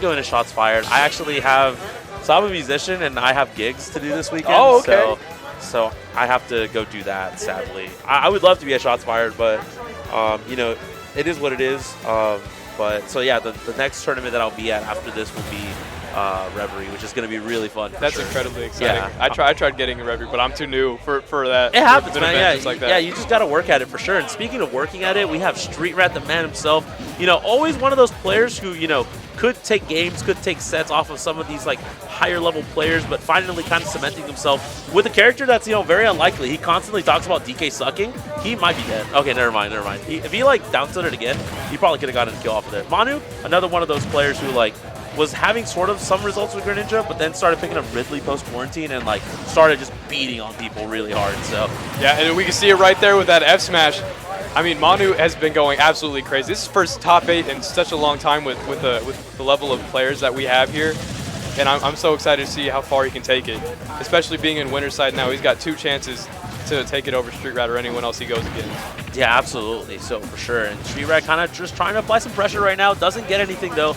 Going to shots fired. I actually have, so I'm a musician and I have gigs to do this weekend. Oh, okay. So I have to go do that, sadly. I would love to be at shots fired, but, you know, it is what it is. But so yeah, the next tournament that I'll be at after this will be Reverie, which is going to be really fun. That's incredibly exciting. Yeah. I tried getting a Reverie, but I'm too new for that. It happens, man. Yeah, like that. Yeah, you just got to work at it for sure. And speaking of working at it, we have Street Rat, the man himself. You know, always one of those players who, you know, could take games, could take sets off of some of these like higher level players, but finally kind of cementing himself with a character that's, you know, very unlikely. He constantly talks about DK sucking. He might be dead. Okay, never mind. If he like downstood it again, he probably could have gotten a kill off of it. Manu, another one of those players who like was having sort of some results with Greninja, but then started picking up Ridley post-quarantine and like started just beating on people really hard. So yeah, and we can see it right there with that F smash. I mean, Manu has been going absolutely crazy. This is first top 8 in such a long time with the level of players that we have here. And I'm so excited to see how far he can take it, especially being in winner's side now. He's got 2 chances to take it over Street Rat or anyone else he goes against. Yeah, absolutely. So for sure. And Street Rat kind of just trying to apply some pressure right now. Doesn't get anything though.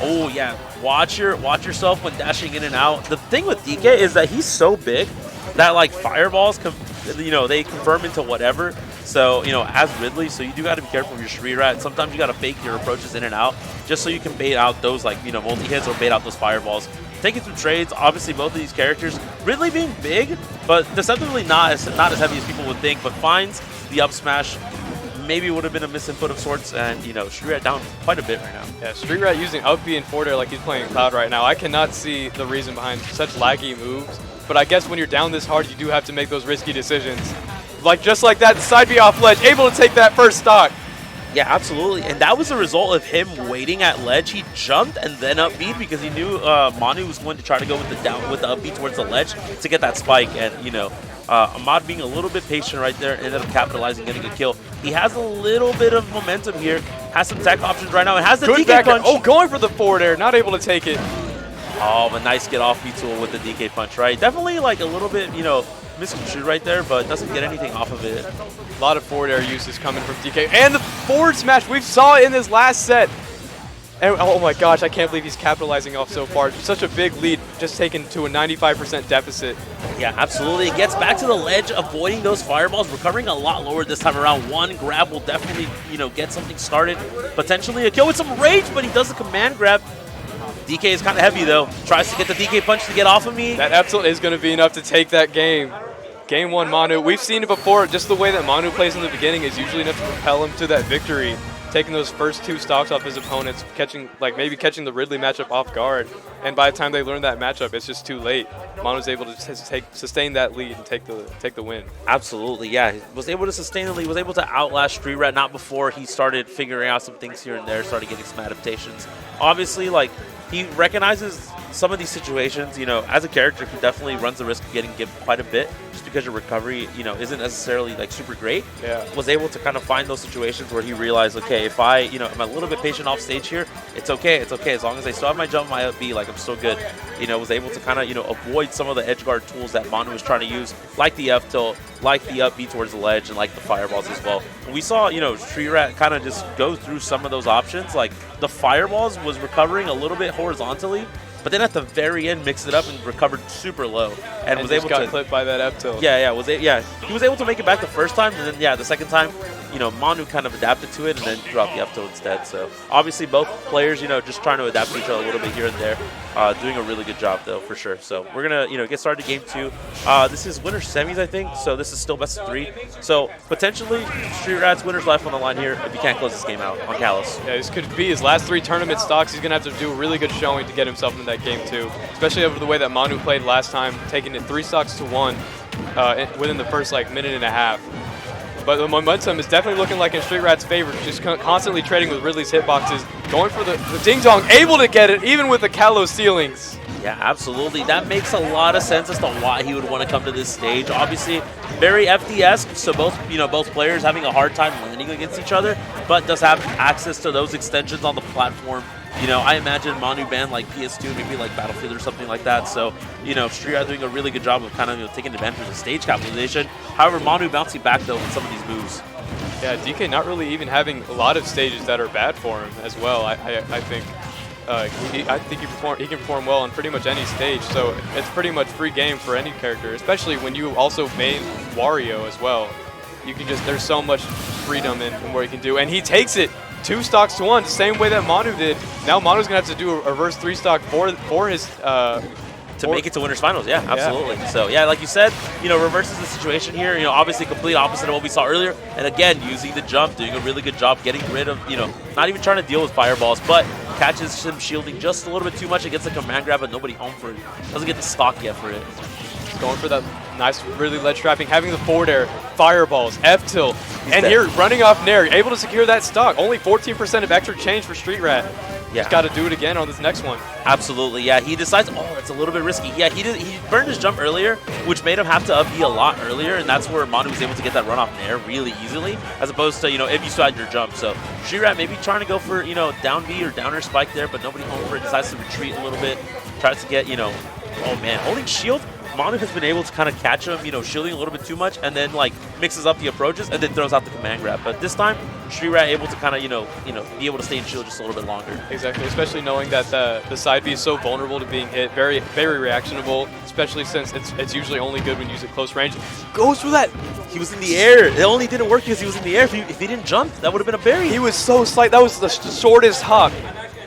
Oh yeah, watch yourself when dashing in and out. The thing with DK is that he's so big that like fireballs, you know, they confirm into whatever. So, you know, as Ridley, so you do got to be careful with your Street Rat. Sometimes you got to fake your approaches in and out just so you can bait out those like, you know, multi-hits or bait out those fireballs. Taking some trades, obviously both of these characters, Ridley being big, but deceptively not as heavy as people would think, but finds the up smash. Maybe would have been a misinput of sorts, and, you know, Street Rat down quite a bit right now. Yeah, Street Rat using up B and forward air like he's playing Cloud right now. I cannot see the reason behind such laggy moves, but I guess when you're down this hard, you do have to make those risky decisions. Like just like that, side B off ledge, able to take that first stock. Yeah, absolutely, and that was a result of him waiting at ledge. He jumped and then up B because he knew Manu was going to try to go with the up B towards the ledge to get that spike, and, you know, Ahmad being a little bit patient right there, ended up capitalizing, getting a kill. He has a little bit of momentum here, has some tech options right now, and has the DK punch. Oh, going for the forward air, not able to take it. Oh, a nice get off B tool with the DK punch, right? Definitely like a little bit, you know, misconstrued right there, but doesn't get anything off of it. A lot of forward air uses coming from DK. And the forward smash, we saw it in this last set. And oh my gosh, I can't believe he's capitalizing off so far. Such a big lead, just taken to a 95% deficit. Yeah, absolutely. It gets back to the ledge, avoiding those fireballs, recovering a lot lower this time around. One grab will definitely, you know, get something started. Potentially a kill with some rage, but he does a command grab. DK is kind of heavy though. Tries to get the DK punch to get off of me. That absolutely is going to be enough to take that game. Game 1 Manu. We've seen it before. Just the way that Manu plays in the beginning is usually enough to propel him to that victory. Taking those first 2 stocks off his opponents, maybe catching the Ridley matchup off guard, and by the time they learn that matchup, it's just too late. Manu's able to sustain that lead and take the win. Absolutely, yeah. He was able to sustain the lead, was able to outlast Street Rat, not before he started figuring out some things here and there, started getting some adaptations. Obviously, like, he recognizes some of these situations, you know, as a character who definitely runs the risk of getting given quite a bit just because your recovery, you know, isn't necessarily like super great. Yeah. Was able to kind of find those situations where he realized, okay, if I, you know, I'm a little bit patient off stage here, it's okay. It's okay. As long as I still have my jump, my up B, like I'm still good. You know, was able to kind of, you know, avoid some of the edge guard tools that Manu was trying to use, like the F tilt, like the up B towards the ledge, and like the fireballs as well. We saw, you know, Street Rat kind of just go through some of those options. Like the fireballs was recovering a little bit horizontally, but then at the very end mixed it up and recovered super low and was able got to clipped by that up tilt. Yeah, he was able to make it back the first time, and then yeah, the second time, you know, Manu kind of adapted to it and then dropped the up tilt instead. So obviously both players, you know, just trying to adapt to each other a little bit here and there. Doing a really good job though, for sure. So we're gonna, you know, get started game 2. This is winner semis, I think. So this is still best of 3. So potentially Street Rat's winner's life on the line here if he can't close this game out on Callus. Yeah, this could be his last 3 tournament stocks. He's gonna have to do a really good showing to get himself into that game 2, especially over the way that Manu played last time, taking it 3 stocks to 1 within the first like minute and a half. But the momentum is definitely looking like in Street Rat's favor, just constantly trading with Ridley's hitboxes, going for the ding-dong, able to get it even with the Kalos ceilings. Yeah, absolutely. That makes a lot of sense as to why he would want to come to this stage. Obviously, very FD-esque, so both players having a hard time landing against each other, but does have access to those extensions on the platform. You know, I imagine Manu banned like PS2, maybe like Battlefield or something like that. So, you know, Street Rat doing a really good job of kind of, you know, taking advantage of the stage capitalization. However, Manu bouncing back though with some of these moves. Yeah, DK not really even having a lot of stages that are bad for him as well, I think. I think he can perform well on pretty much any stage. So it's pretty much free game for any character, especially when you also main Wario as well. You can just, there's so much freedom in what he can do, and he takes it 2 stocks to 1, same way that Manu did. Now Manu's gonna have to do a reverse 3 stock for his to make it to winners finals. Yeah, absolutely. Yeah. So yeah, like you said, reverses the situation here. Obviously complete opposite of what we saw earlier. And again, using the jump, doing a really good job getting rid of, not even trying to deal with fireballs, but catches him shielding just a little bit too much. It gets the command grab, but nobody home for it. Doesn't get the stock yet for it. Going for that nice, really ledge trapping, having the forward air, fireballs, F-tilt, and here running off Nair, able to secure that stock. Only 14% of extra change for Street Rat. Yeah. Just got to do it again on this next one. Absolutely, yeah. He decides, it's a little bit risky. Yeah, he burned his jump earlier, which made him have to up B a lot earlier, and that's where Manu was able to get that run off Nair really easily, as opposed to, if you still had your jump. So Street Rat maybe trying to go for, down B or downer spike there, but nobody home for it, decides to retreat a little bit, tries to get, oh man, holding shield. Manu has been able to kind of catch him, shielding a little bit too much, and then mixes up the approaches and then throws out the command grab. But this time, Street Rat able to kind of, be able to stay in shield just a little bit longer. Exactly, especially knowing that the side B is so vulnerable to being hit, very, very reactionable, especially since it's usually only good when you use it close range. Goes for that. He was in the air. It only didn't work because he was in the air. If he didn't jump, that would have been a berry. He was so slight. That was the shortest hop.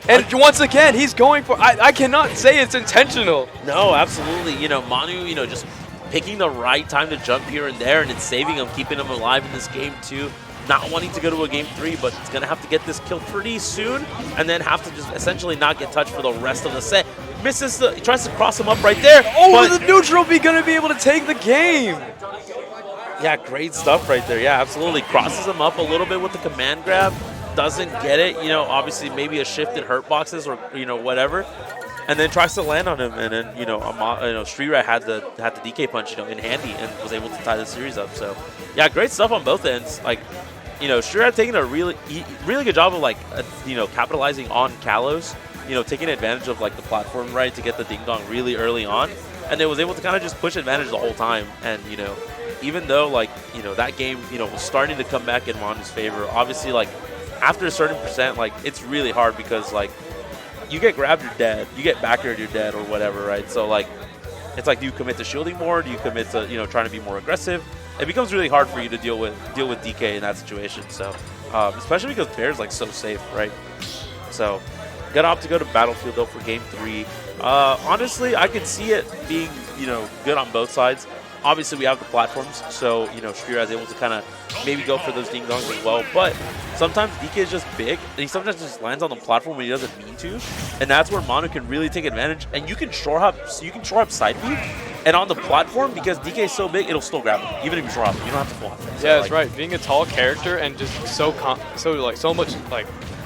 And once again, he's going for, I cannot say it's intentional. No, absolutely. Manu, just picking the right time to jump here and there, and it's saving him, keeping him alive in this game too. Not wanting to go to a game 3, but it's going to have to get this kill pretty soon, and then have to just essentially not get touched for the rest of the set. Misses he tries to cross him up right there. Oh, the neutral be going to be able to take the game. Yeah, great stuff right there. Yeah, absolutely. Crosses him up a little bit with the command grab. Doesn't get it, obviously maybe a shift in hurt boxes or whatever, and then tries to land on him, and then Street Rat had the DK punch in handy and was able to tie the series up. So yeah, great stuff on both ends. Street Rat taking a really good job of capitalizing on Kalos, taking advantage of the platform right to get the ding dong really early on, and it was able to kind of just push advantage the whole time. And even though that game was starting to come back in Manu's favor, obviously after a certain percent, it's really hard because, you get grabbed, you're dead. You get backered, you're dead, or whatever, right? So, it's do you commit to shielding more? Do you commit to, trying to be more aggressive? It becomes really hard for you to deal with DK in that situation. So, especially because Bear's, so safe, right? So, gonna opt to go to Battlefield, though, for Game 3. Honestly, I can see it being, good on both sides. Obviously, we have the platforms, so, Street Rat is able to kind of maybe go for those ding-dongs as well. But sometimes DK is just big, and he sometimes just lands on the platform when he doesn't mean to. And that's where Manu can really take advantage. And you can shore hop side B, and on the platform, because DK is so big, it'll still grab him, even if you shore hop. You don't have to full hop. So, yeah, that's right. Being a tall character and just so much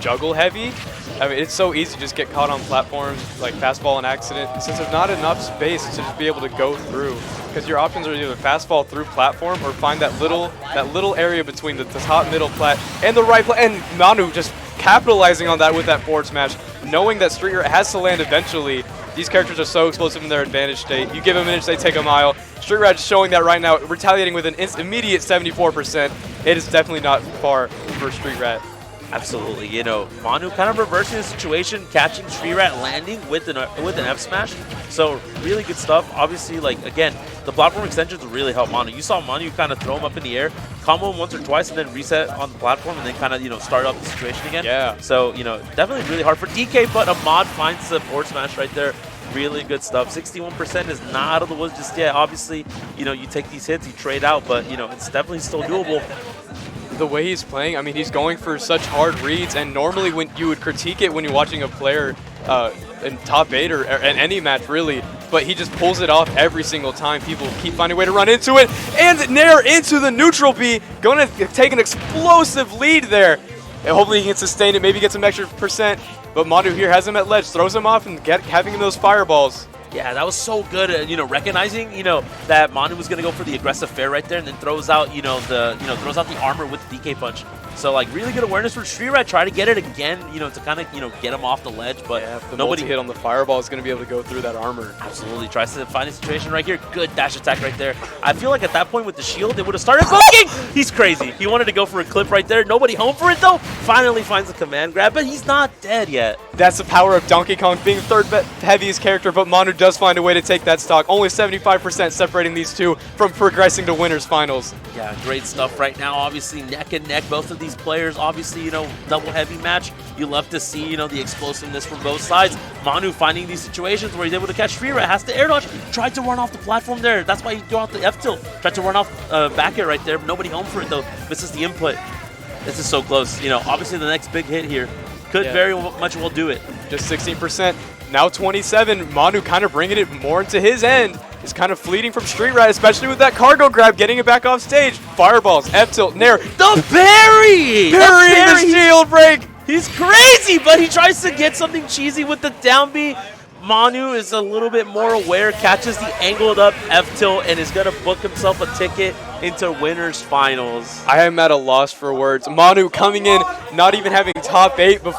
juggle heavy. I mean, it's so easy to just get caught on platforms, fastball and accident, since there's not enough space to just be able to go through. Because your options are either fastball through platform or find that little area between the top middle plat and the right plat. And Manu just capitalizing on that with that forward smash, knowing that Street Rat has to land eventually. These characters are so explosive in their advantage state. You give them an inch, they take a mile. Street Rat is showing that right now, retaliating with an immediate 74%. It is definitely not far for Street Rat. Absolutely, Manu kind of reversing the situation, catching Street Rat landing with an F smash. So really good stuff. Obviously, again, the platform extensions really help Manu. You saw Manu kind of throw him up in the air, combo him once or twice, and then reset on the platform, and then kind of start up the situation again. Yeah. So definitely really hard for DK, but Ahmad finds the forward smash right there. Really good stuff. 61% is not out of the woods just yet. Obviously, you take these hits, you trade out, but it's definitely still doable. The way he's playing, I mean, he's going for such hard reads, and normally when you would critique it when you're watching a player in top 8 or in any match really, but he just pulls it off every single time. People keep finding a way to run into it, and Nair into the neutral B, going to take an explosive lead there. And hopefully he can sustain it, maybe get some extra percent, but Manu here has him at ledge, throws him off, and having him those fireballs. Yeah, that was so good at, recognizing, that Manu was going to go for the aggressive fair right there, and then throws out, throws out the armor with the DK punch. So like really good awareness for Street Rat. Try to get it again, to kind of get him off the ledge, but the nobody hit on the fireball is going to be able to go through that armor. Absolutely tries to find a situation right here. Good dash attack right there. I feel like at that point with the shield, they would have started poking. He's crazy. He wanted to go for a clip right there. Nobody home for it though. Finally finds a command grab, but he's not dead yet. That's the power of Donkey Kong being third heaviest character, but Manu does find a way to take that stock. Only 75% separating these two from progressing to winners finals. Yeah, great stuff right now. Obviously, neck and neck, both of these players. Obviously, double heavy match. You love to see, the explosiveness from both sides. Manu finding these situations where he's able to catch Street Rat, has to air dodge, tried to run off the platform there. That's why he threw out the F tilt. Tried to run off back air right there. Nobody home for it though. Misses the input. This is so close. Obviously the next big hit here could very much well do it. Just 16%. Now 27. Manu kind of bringing it more into his end. Is kind of fleeting from Street Rat, especially with that cargo grab, getting it back off stage. Fireballs, F tilt, Nair. The parry! Parrying the shield break! He's crazy, but he tries to get something cheesy with the down B. Manu is a little bit more aware, catches the angled up F tilt, and is going to book himself a ticket into winners finals. I am at a loss for words. Manu coming in, not even having top 8 before.